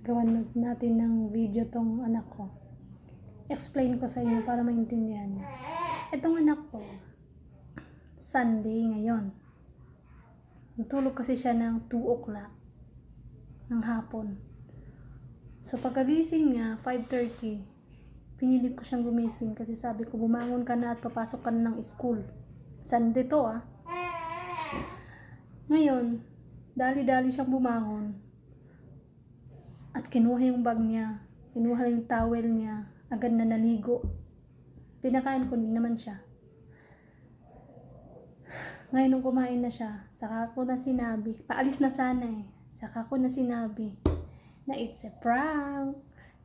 gawan natin ng video tong anak ko. Explain ko sa inyo para maintindihan niyo. Itong anak ko, Sunday ngayon. Natulog kasi siya ng 2 o'clock ng hapon. So pagkagising niya, 5:30, pinilit ko siyang gumising kasi sabi ko, bumangon ka na at papasok ka na ng school. Sunday to Ngayon, dali-dali siyang bumangon. At kinuha yung bag niya, kinuha yung towel niya, agad na naligo. Pinakain ko din naman siya. Ngayon nung kumain na siya, saka ko na sinabi, paalis na sana saka ko na sinabi na it's a prank.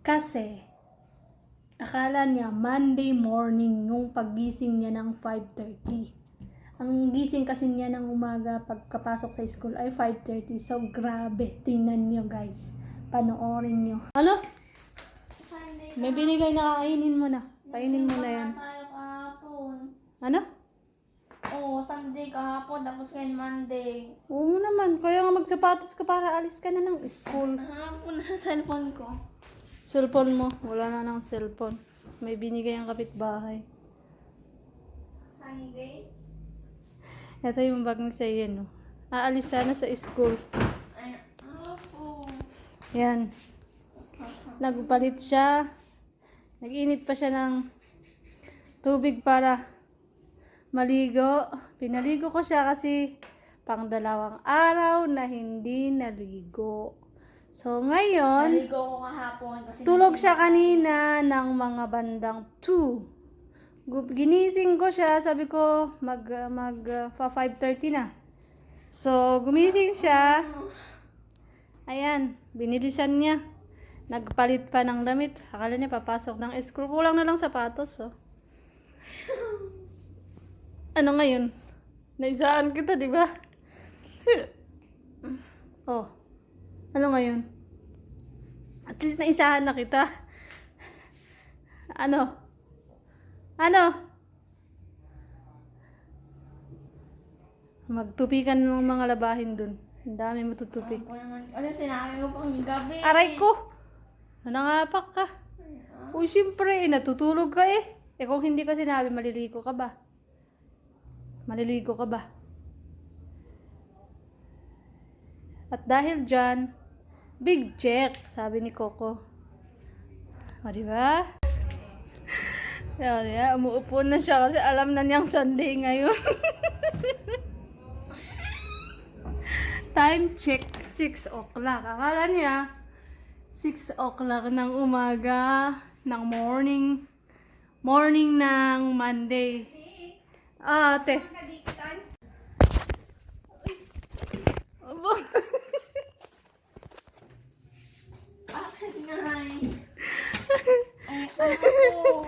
Kasi, akala niya Monday morning yung paggising niya ng 5:30. Ang gising kasi niya ng umaga pagkapasok sa school ay 5:30. So, grabe. Tingnan niyo guys. Panoorin niyo. Ano? May binigay na kainin mo na. Kainin mo na yan. Tayo kahapon. Ano? Oo, Sunday kahapon, tapos ngayon Monday. Oo naman. Kaya nga magsapatos ka para alis ka na ng school. Kahapon na sa cellphone ko. Cellphone mo. Wala na ng cellphone. May binigay ang kapitbahay. Sunday? Ito yung bag ni Sayen. Aalis sana sa school. Ay, kahapon. Yan. Nagpalit siya. Nag-init pa siya ng tubig para maligo. Pinaligo ko siya kasi pang 2 araw na hindi naligo. So ngayon, Naligo ko kahapon kasi tulog siya kanina ng mga bandang 2. Ginising ko siya, sabi ko mag 5:30 na. So gumising siya. Ayan, binilisan niya. Nagpalit pa ng damit. Akala niya papasok ng school. Kulang na lang sapatos, Ano ngayon? Naisaan kita, di ba? Ano ngayon? At least naisahan na kita. Ano? Magtupi ka ng mga labahin dun. Ang dami matutupi. Ano sinabi mo pang gabi? Aray ko! Nangangapak ka. Uy, siyempre, natutulog ka kung hindi ka sinabi, maliligo ka ba? At dahil dyan, big check, sabi ni Coco. O, diba? Umuupo na siya kasi alam na niyang Sunday ngayon. Time check, 6 o'clock. Akala niya, 6 o'clock ng umaga, ng morning ng Monday. Ate. Abo. Bakit nga? Ay, ako.